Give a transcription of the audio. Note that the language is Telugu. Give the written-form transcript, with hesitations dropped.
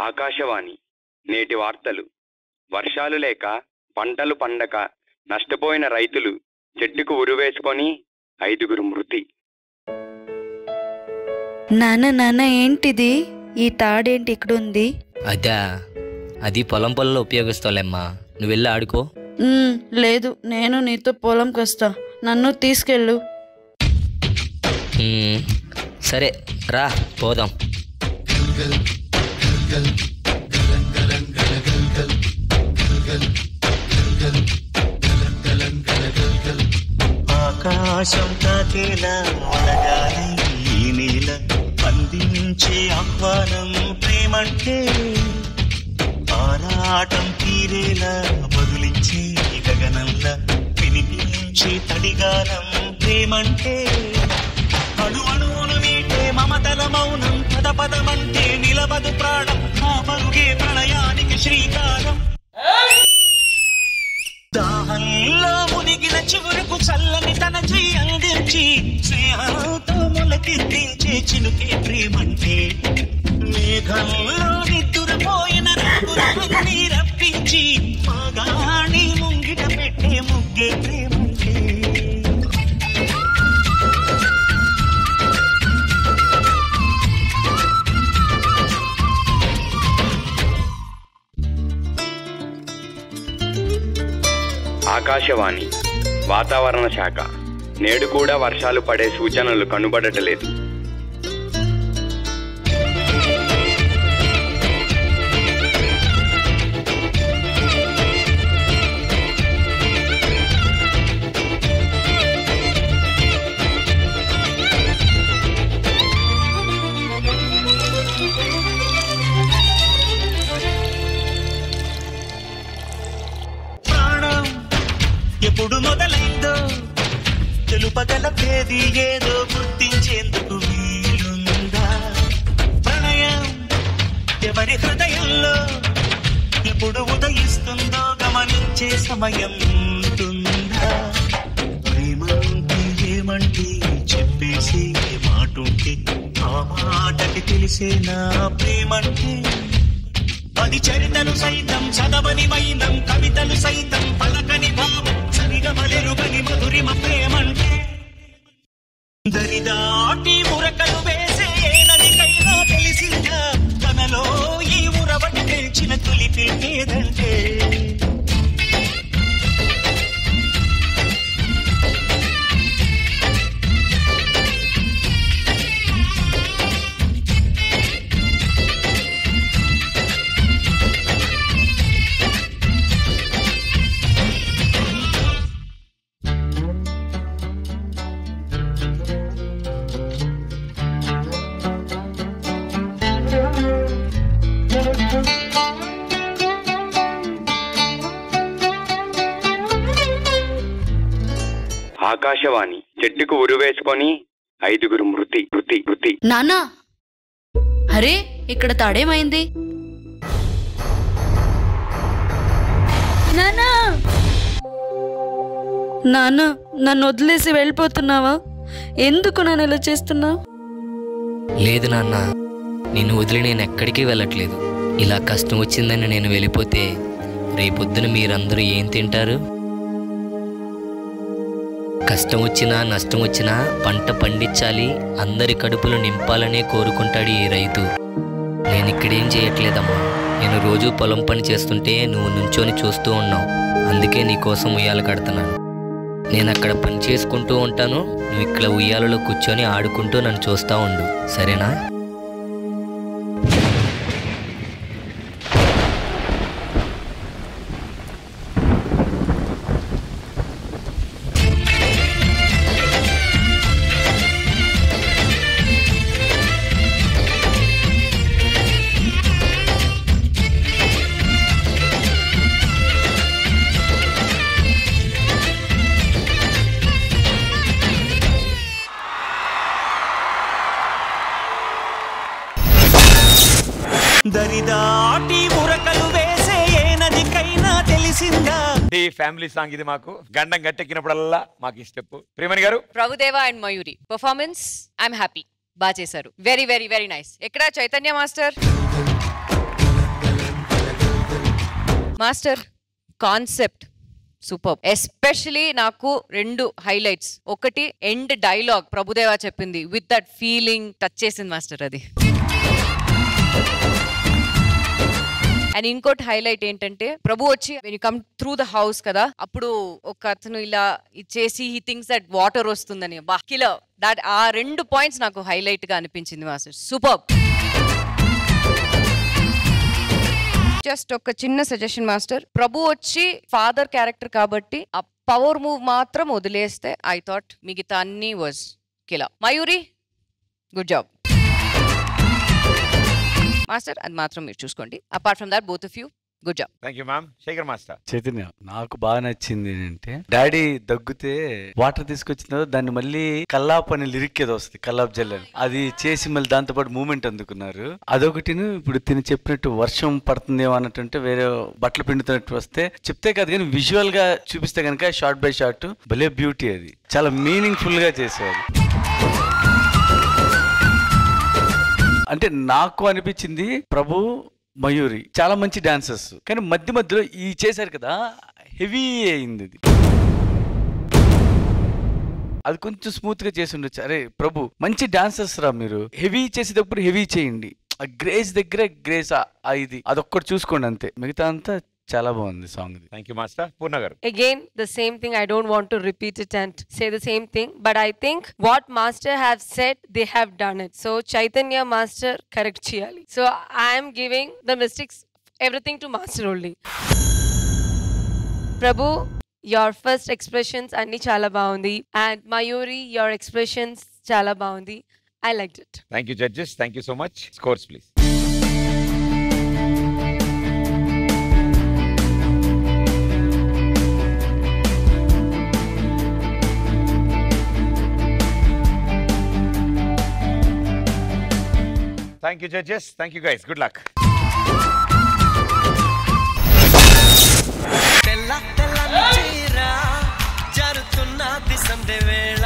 ఆకాశవాణి నేటి వార్తలు. వర్షాలు లేక పంటలు పండక నష్టపోయిన రైతులు చెట్టుకు ఉరివేసుకొని 5 మృతి. నాన్న ఏంటిది? ఈ తాడేంటి ఇక్కడుంది? అది పొలం పొలంలో ఉపయోగిస్తావులేమ్మా, నువ్వు వెళ్ళి ఆడుకో. లేదు, నేను నీతో పొలంకి వస్తా, నన్ను తీసుకెళ్ళు. సరే రా పోదాం. ఆకాశం తాకేలా అడగాలి ఈ నీల, అందించే ఆహ్వానం ప్రేమంటే, ఆరాటం తీరేలా బదులించే గగనంలా వినిపించే తడిగానం ప్రేమంటే, అణు అణువును మీటే మమతల మౌనం, పదపదమంటే నిలవదు ప్రాణం, ఆ పరుగే ప్రళయానికి శ్రీకారం. దాహంలో మునిగిన చిగురుకు చల్లని తన చెయ్యి అందించి, స్నేహంతో మొలకెత్తించే చినుకే ప్రేమంటే, మేఘంలో నిద్దురపోయిన రంగులన్నీ రప్పించి మగాణి ముంగిట పెట్టే ముగ్గే ప్రేమంటే. ఆకాశవాణి వాతావరణ శాఖ నేడు కూడా వర్షాలు పడే సూచనలు కనుబడటలేదు. ఎప్పుడు మొదలైందో తెలుపగల తేదీ ఏదో గుర్తించేందుకు వీలుందా? ప్రణయం ఎవరి హృదయంలో ఎప్పుడు ఉదయిస్తుందో గమనించే సమయం ఉంటుందా? ప్రేమంటే ఏమంటే చెప్పేసి మాటుంటే, ఆ మాటకి తెలిసేనా ప్రేమంటే? అది చరితలు సైతం చదవని వైనం, కవితలు సైతం పలకని భావం, సరిగమలెరుగని మధురిమ ప్రేమంటే. దరిదాటి ఉరకలు వేసే నదికైనా తెలిసిందా తనలో ఈ ఉరవటి తెలిసిన తొలి పిల్లేదంటే? ఆకాశవాణి చెట్టుకు ఉరివేసుకొని 5 మృతి. నాన్నా, అరే ఇక్కడ తాడేమైంది? నాన్నా నన్ను వదిలేసి వెళ్ళిపోతున్నావా? ఎందుకు నన్ను ఇలా చేస్తున్నావు? లేదు నాన్న, నిన్ను వదిలి నేను ఎక్కడికి వెళ్ళట్లేదు. ఇలా కష్టం వచ్చిందని నేను వెళ్ళిపోతే రేపొద్దున మీరందరూ ఏం తింటారు? కష్టం వచ్చినా నష్టం వచ్చినా పంట పండించాలి, అందరి కడుపులు నింపాలనే కోరుకుంటాడు ఈ రైతు. నేను ఇక్కడేం చేయట్లేదమ్మా, నేను రోజు పొలం పని చేస్తుంటే నువ్వు నుంచొని చూస్తూ ఉన్నావు, అందుకే నీకోసం ఉయ్యాల కడుతున్నాను. నేను అక్కడ పని చేసుకుంటూ ఉంటాను, నువ్వు ఇక్కడ ఉయ్యాలలో కూర్చొని ఆడుకుంటూ నన్ను చూస్తూ ఉండు, సరేనా? దరిదాటి ఉరకలు వేసే ఏ నదికైనా తెలిసిందా? ఈ ఫ్యామిలీ సాంగ్ ఇది, మాకు గండం గట్టెక్కినప్పుడల్లా మాకు ఈ స్టెప్. ప్రేమణి గారు, Prabhudeva and Mayuri performance I'm happy, బాగా చేశారు. Very very very nice. ఎక్కడ Chaitanya master? Master concept super. Especially నాకు 2 హైలైట్స్. ఒకటి ఎండ్ డైలాగ్ ప్రభుదేవా చెప్పింది విత్ దట్ ఫీలింగ్ టచ్ చేసింది మాస్టర్ అది. అండ్ ఇంకోటి హైలైట్ ఏంటంటే ప్రభు వచ్చి when you come through the house కదా, అప్పుడు ఒక అతను ఇలా ఇచ్చేసి హీ థింక్స్ దట్ వాటర్ వస్తుందని. కిలర్ దట్ ఆ 2 పాయింట్స్ నాకు హైలైట్ గా అనిపించింది మాస్టర్. సూపర్. జస్ట్ ఒక చిన్న సజెషన్ మాస్టర్, ప్రభు వచ్చి ఫాదర్ క్యారెక్టర్ కాబట్టి ఆ పవర్ మూవ్ మాత్రం వదిలేస్తే ఐ థాట్ మిగతా అన్ని was killer. Mayuri good job master, అది మాత్రం మీరు చూసుకోండి. Apart from that both of you good job. Thank you ma'am. Shekhar master. Chaitanya, నాకు బాగా నచ్చింది ఏంటంటే డాడీ దగ్గితే వాటర్ తీసుకొచ్చిన తర్వాత దాన్ని మళ్ళీ కల్లాప్ అనే లిరిక్ ఏదో వస్తుంది, కల్లాప్ జల్లని, అది చేసి మళ్ళీ దాంతో పాటు మూమెంట్ అందుకున్నారు. అదొకటిను ఇప్పుడు తిని చెప్పినట్టు వర్షం పడుతుందేమో అన్నట్టుంటే వేరే బట్టలు పిండుతున్నట్టు వస్తే చెప్తే కాదు కానీ విజువల్ గా చూపిస్తే కనుక షార్ట్ బై షార్ట్ భలే బ్యూటీ, అది చాలా మీనింగ్ఫుల్ గా చేసేవారు. అంటే నాకు అనిపించింది ప్రభు మయూరి చాలా మంచి డాన్సర్స్, కానీ మధ్య మధ్యలో ఈ చేశారు కదా హెవీ అయింది. అది కొంచెం స్మూత్ గా చేసి ఉండొచ్చు. అరే ప్రభు మంచి డాన్సర్స్ రా, మీరు హెవీ చేసేటప్పుడు హెవీ చేయండి, ఆ గ్రేస్ దగ్గర గ్రేస్ ఇది అదొక్కటి చూసుకోండి అంతే, మిగతా అంతా చాలా బాగుంది song. Thank you master. Purna గారు. Again the same thing, I don't want to repeat it and say the same thing, but I think what master have said they have done it. So Chaitanya master correct cheyali, so I am giving the mistakes everything to master only. Prabhu, your first expressions anni chala baagundi, and Mayuri your expressions chala baagundi. I liked it. Thank you judges. Thank you so much. Scores please. Thank you judges. Thank you guys. Good luck. తెల్ల తెల్ల చీర జరుతున్న దిశందే వేళ